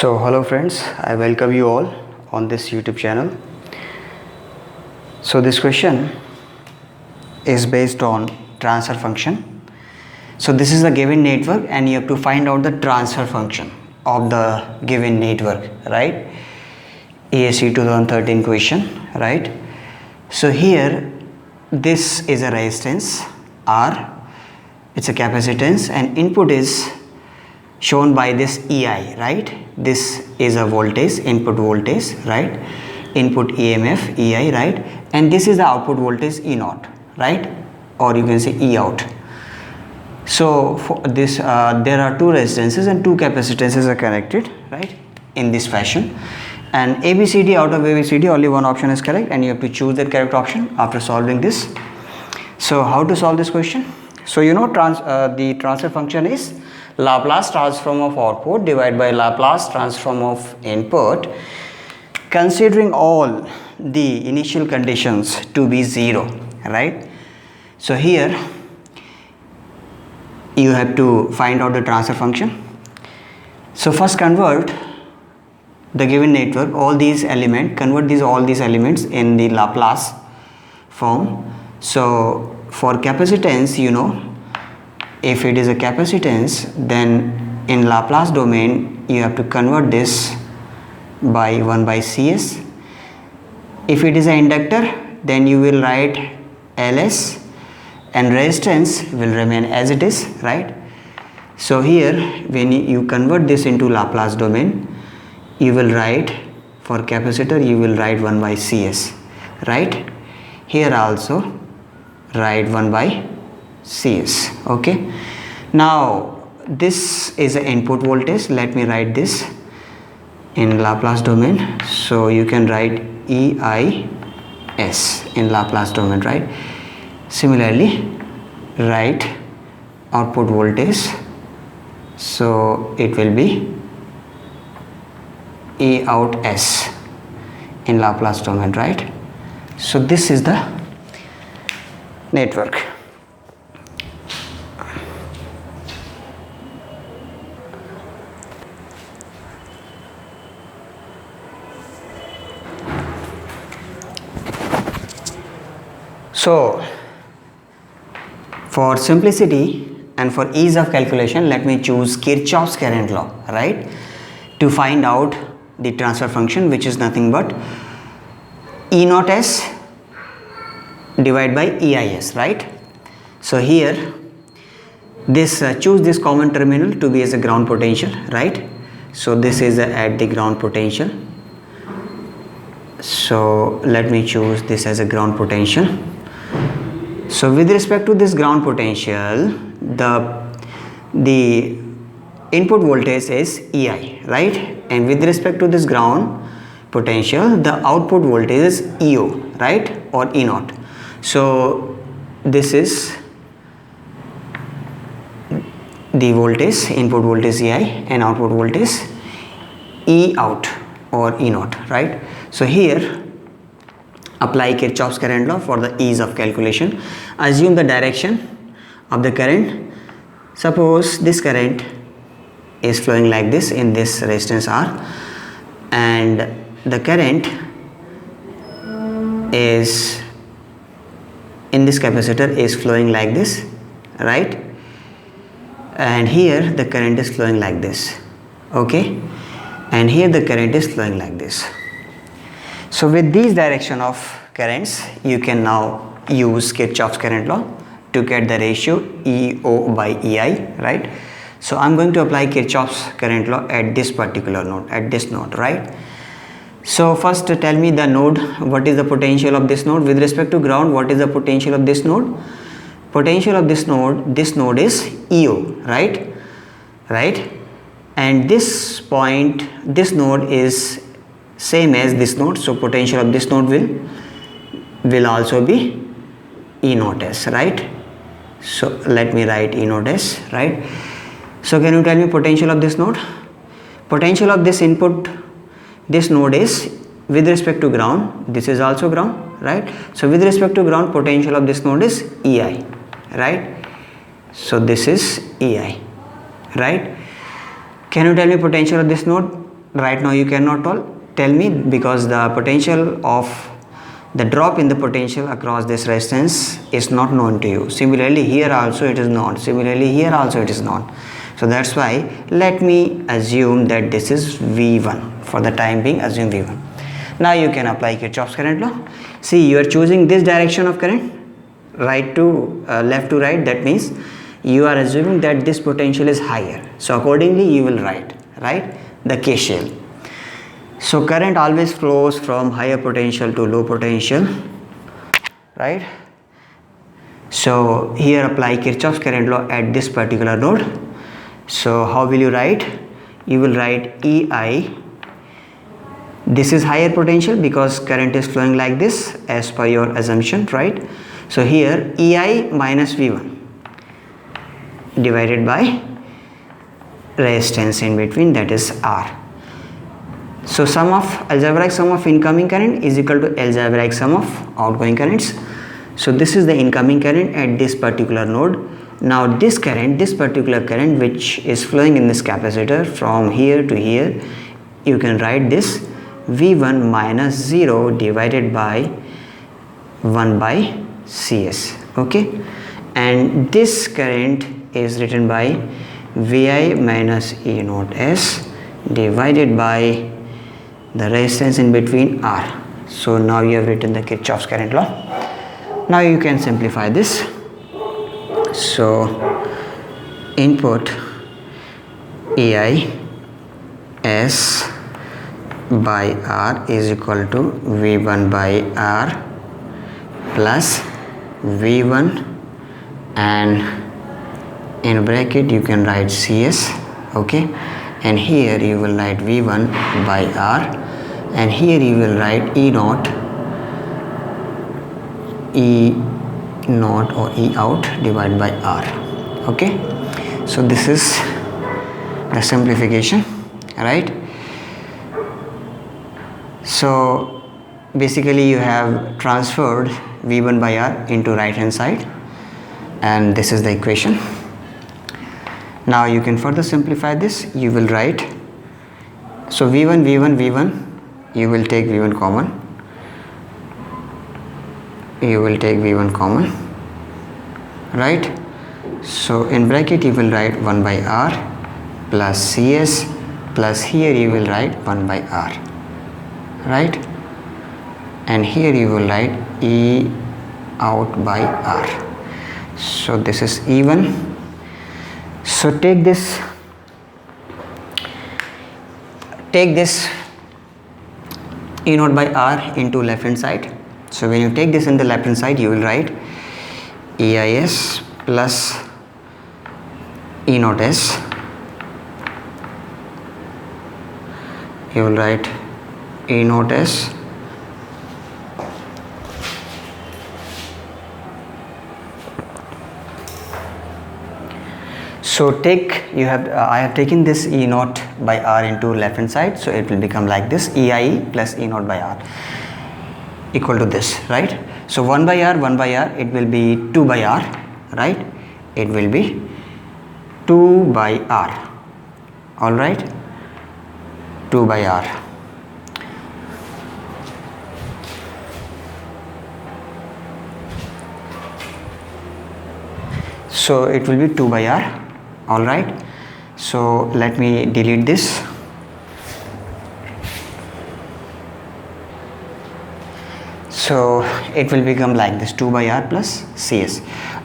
So hello friends, I welcome you all on this YouTube channel. So this question is based on transfer function. So this is the given network and you have to find out the transfer function of the given network, right? ESE 2013 question, right? So here this is a resistance R, it's a capacitance, and input is shown by this EI, right? This is a voltage, input voltage, right? Input EMF EI, right? And this is the output voltage E naught, right? Or you can say E out. So for this there are two resistances and two capacitances are connected, right, in this fashion. And ABCD, out of ABCD only one option is correct and you have to choose the correct option after solving this. So how to solve this question? So you know the transfer function is Laplace transform of output divided by Laplace transform of input, considering all the initial conditions to be 0, right? So here you have to find out the transfer function. So first convert the given network, all these elements, convert all these elements in the Laplace form. So for capacitance, you know, if it is a capacitance, then in Laplace domain you have to convert this by 1 by Cs. If it is an inductor, then you will write Ls and resistance will remain as it is, right? So here when you convert this into Laplace domain, you will write, for capacitor you will write 1 by Cs, right? Here also write 1 by Cs. Okay, now this is an input voltage. Let me write this in Laplace domain. So you can write EIS in Laplace domain, right? Similarly write output voltage, so it will be E out S in Laplace domain, right? So this is the network. So for simplicity and for ease of calculation, let me choose Kirchhoff's current law, right, to find out the transfer function, which is nothing but E naught S divided by EIS, right? So here this choose this common terminal to be as a ground potential, right? So this is at the ground potential. So let me choose this as a ground potential. So with respect to this ground potential, the input voltage is EI, right? And with respect to this ground potential, the output voltage is EO, right, or E naught. So this is the voltage, input voltage EI and output voltage E out or E naught, right? So here apply Kirchhoff's current law for the ease of calculation. Assume the direction of the current. Suppose this current is flowing like this in this resistance R, and the current is in this capacitor is flowing like this, right? And here the current is flowing like this, okay? And here the current is flowing like this. So with these direction of currents, you can now use Kirchhoff's current law to get the ratio EO by EI, right? So I'm going to apply Kirchhoff's current law at this particular node, at this node, right? So first tell me the node, what is the potential of this node? With respect to ground, what is the potential of this node? Potential of this node is EO, right? Right? And this point, this node is same as this node, so potential of this node will also be E naught S, right? So let me write E naught S, right? So can you tell me potential of this node? Potential of this input, this node is with respect to ground, this is also ground, right? So with respect to ground, potential of this node is EI, right? So this is EI, right? Can you tell me potential of this node? right now you cannot tell me, because the potential of the drop in the potential across this resistance is not known to you. Similarly here also it is not, similarly here also it is not. So that's why let me assume that this is V1. For the time being, assume V1. Now you can apply Kirchhoff's current law. See, you are choosing this direction of current, right to left to right. That means you are assuming that this potential is higher. So accordingly you will write the KCL. So current always flows from higher potential to low potential, right? So here apply Kirchhoff's current law at this particular node. So how will you write? You will write EI. This is higher potential because current is flowing like this as per your assumption, right? So here EI minus V1 divided by resistance in between, that is R. So algebraic sum of incoming current is equal to algebraic sum of outgoing currents. So this is the incoming current at this particular node. Now this particular current which is flowing in this capacitor from here to here, you can write this V1 minus 0 divided by 1 by CS. Okay, and this current is written by Vi minus E naught S divided by the resistance in between R. So now you have written the Kirchhoff's current law. Now you can simplify this. So input EI S by R is equal to V1 by R plus V1, and in bracket you can write CS. Okay, and here you will write V1 by R, and here you will write E naught or E out divided by R. Okay, so this is the simplification, right? So basically you have transferred V1 by R into right hand side, and this is the equation. Now you can further simplify this. You will write, so V1, you will take V1 common, right? So in bracket you will write 1 by R plus CS, plus here you will write 1 by R, right? And here you will write E out by R. So this is E1. So take this E naught by R into left hand side. So when you take this in the left hand side, you will write EIS plus E naught S. You will write E naught S So I have taken this E naught by R into left hand side, so it will become like this, EIE plus E naught by R equal to this, right? So 1 by R, it will be 2 by R, right? It will be 2 by R, alright, 2 by R. So it will be 2 by R. Alright, so let me delete this. So it will become like this, 2 by R plus CS.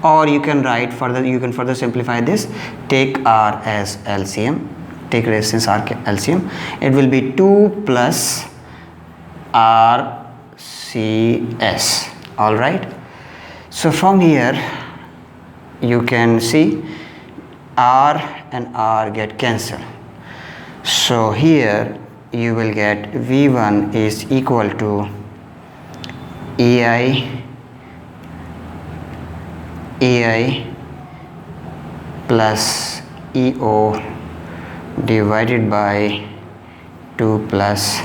Or you can write further, you can further simplify this. Take R as LCM, take resistance R LCM. It will be 2 plus RCS. Alright, so from here you can see R and R get cancelled. So here you will get V1 is equal to EI plus EO divided by 2 plus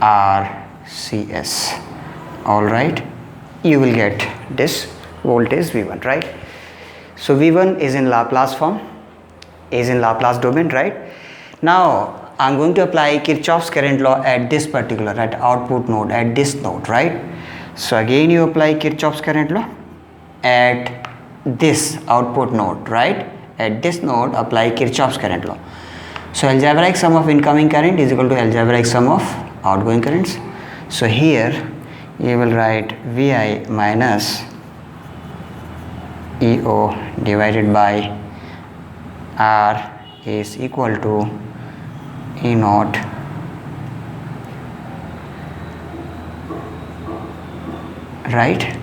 RCS. Alright, you will get this voltage V1, right? So V1 is in Laplace form, is in Laplace domain, right? Now I'm going to apply Kirchhoff's current law at this particular, at output node, at this node, right? So again you apply Kirchhoff's current law at this output node, right? At this node apply Kirchhoff's current law. So algebraic sum of incoming current is equal to algebraic sum of outgoing currents. So here you will write Vi minus EO divided by R is equal to E naught right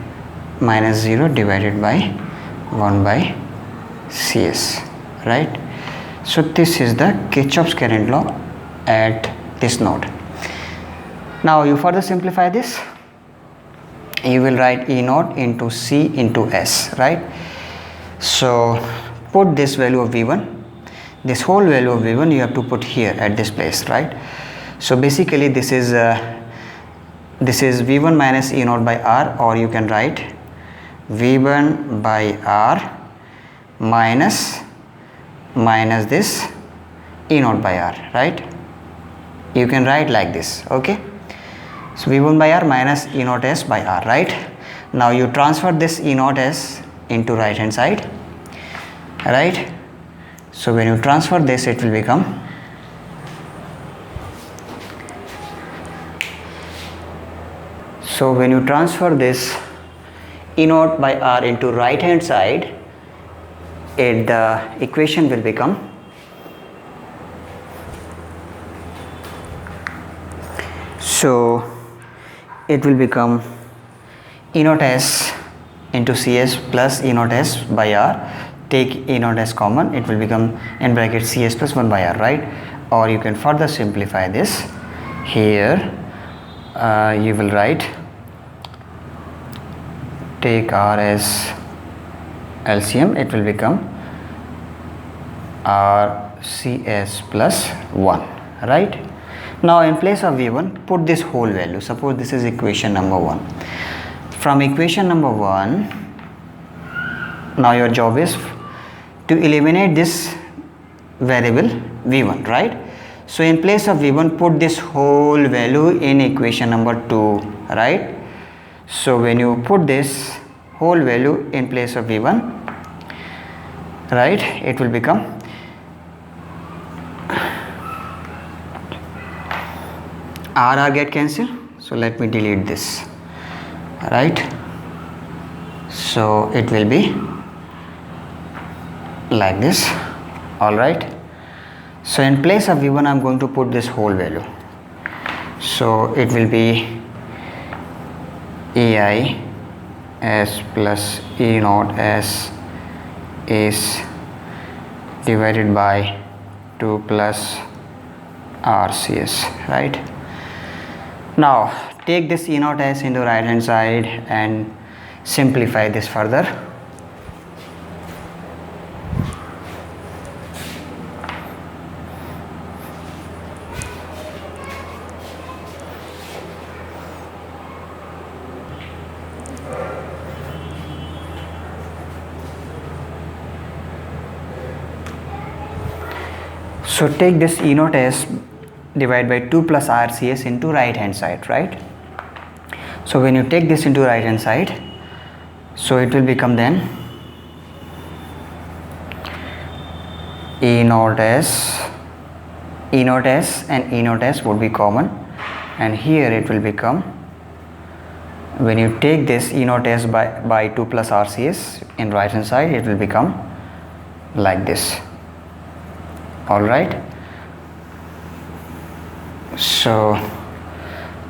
minus 0 divided by 1 by Cs, right? So this is the Kirchhoff's current law at this node. Now you further simplify this, you will write E naught into C into S, right? So put this value of V1, this whole value of V1 you have to put here at this place, right? So basically this is V1 minus E naught by R, or you can write V1 by R minus this E naught by R, right? You can write like this, okay? So V1 by R minus E naught S by R, right? Now you transfer this E naught S into right hand side, right? So when you transfer this, it will become when you transfer this E naught by R into right hand side, the equation will become E naught S into Cs plus E naught S by R. Take E naught S common, it will become in bracket Cs plus 1 by R, right? Or you can further simplify this. Here you will write, take R as LCM, it will become RCS plus 1, right? Now in place of V1, put this whole value. Suppose this is equation number 1. From equation number 1, now your job is to eliminate this variable V1, right? So in place of V1, put this whole value in equation number 2, right? So when you put this whole value in place of V1, right, it will become R get cancelled. So let me delete this, right? So it will be like this, all right? So in place of V1, I'm going to put this whole value. So it will be EI S plus E naught S is divided by 2 plus RCS, right? Now take this E naught S into right hand side and simplify this further. So take this E naught S divided by 2 plus RCS into right hand side, right? So when you take this into right hand side, so it will become then E naught S and E naught S would be common, and here it will become, when you take this E naught S by 2 plus RCS in right hand side, it will become like this, all right? So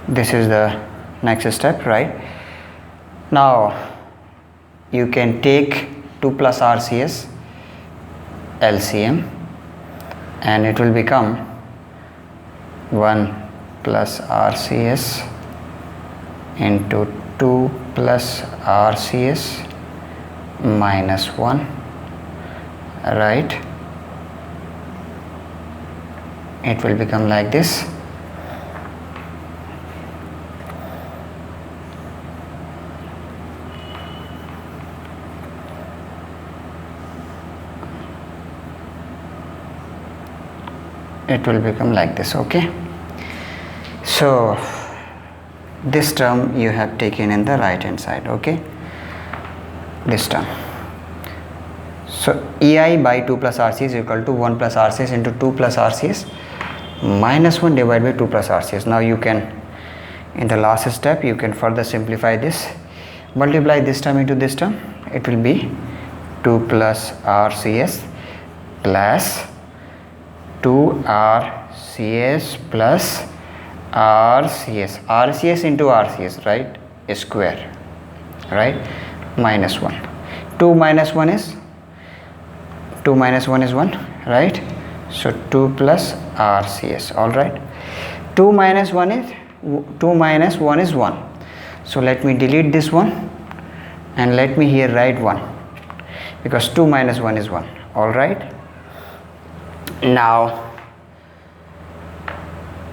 this is the next step, right? Now you can take 2 plus RCS LCM and it will become 1 plus RCS into 2 plus RCS minus 1, right? It will become like this. it will become like this. Okay, so this term you have taken in the right hand side. Okay, this term. So EI by 2 plus RC is equal to 1 plus RCS into 2 plus RCS minus 1 divided by 2 plus RCS. Now you can, in the last step, you can further simplify this. Multiply this term into this term, it will be 2 plus RCS plus 2 RCS plus RCS. RCS into RCS, right? A square, right? Minus 1. 2 minus 1 is 2 minus 1 is 1, right? So 2 plus RCS. All right, 2 minus 1 is 2 minus 1 is 1. So let me delete this one and let me here write 1, because 2 minus 1 is 1. All right, now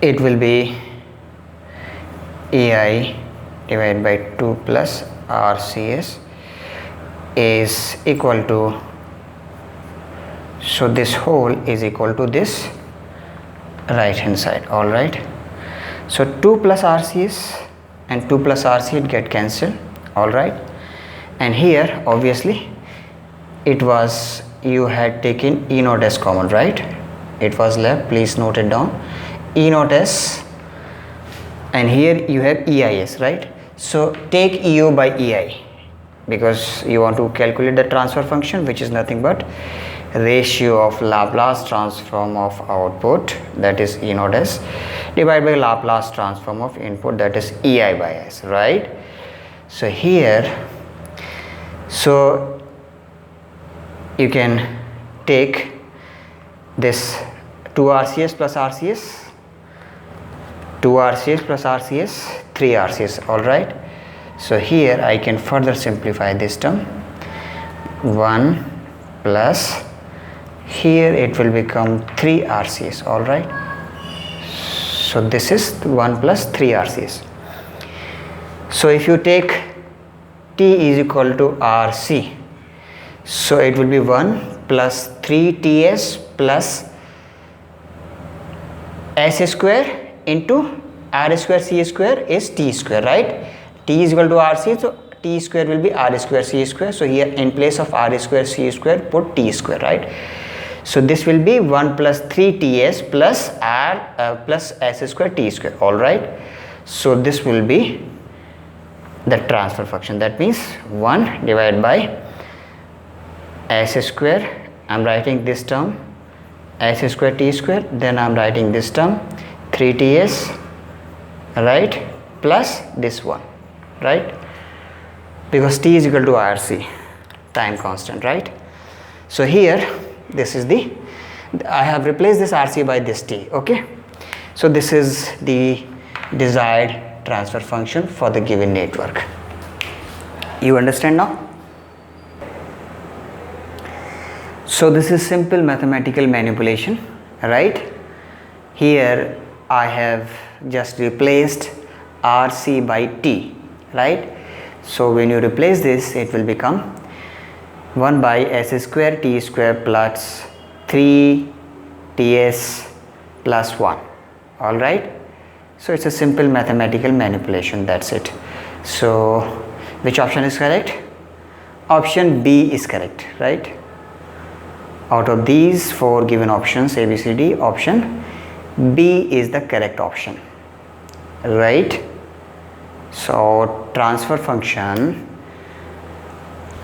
it will be EI divided by 2 plus RCS is equal to, so this whole is equal to this right hand side. All right, so 2 plus RCS and 2 plus RC get cancelled. All right, and here obviously it was, you had taken E naught as common, right? It was left, please note it down, E naught s, and here you have EIS, right? So take EO by EI, because you want to calculate the transfer function, which is nothing but ratio of Laplace transform of output, that is E naught s, divided by Laplace transform of input, that is EI by S, right? So here, so you can take this 2 RCS plus RCS, 2 RCS plus RCS, 3 RCS. all right, so here I can further simplify this term, 1 plus, here it will become 3 RCS. all right, so this is 1 plus 3 RCS. So if you take T is equal to RC, so it will be 1 plus 3 TS plus S square into R square C square is T square, right? T is equal to RC, so T square will be R square C square. So here in place of R square C square, put T square, right? So this will be 1 plus 3 TS plus R plus S square T square. all right, so this will be the transfer function. That means 1 divided by S square, I am writing this term S square T square, then I am writing this term 3TS, right, plus this one, right, because T is equal to RC, time constant, right? So here this is the, I have replaced this RC by this T. okay, so this is the desired transfer function for the given network. You understand now? So this is simple mathematical manipulation, right? Here I have just replaced RC by T, right? So when you replace this, it will become 1 by S square T square plus 3 TS plus 1. all right, so it's a simple mathematical manipulation, that's it. So which option is correct? Option B is correct, right? Out of these 4 given options A, B, C, D, option B is the correct option, right? So transfer function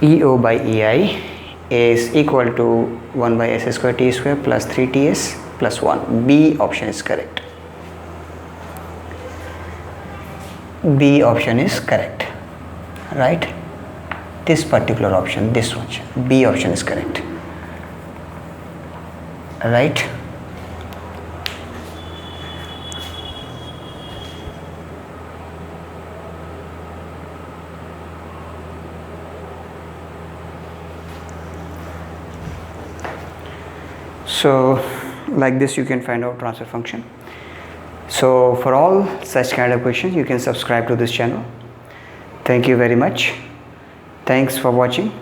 EO by EI is equal to 1 by S square T square plus 3TS plus 1. B option is correct. B option is correct, right? This particular option, this one, B option is correct, right? So like this you can find out transfer function. So for all such kind of questions you can subscribe to this channel. Thank you very much. Thanks for watching.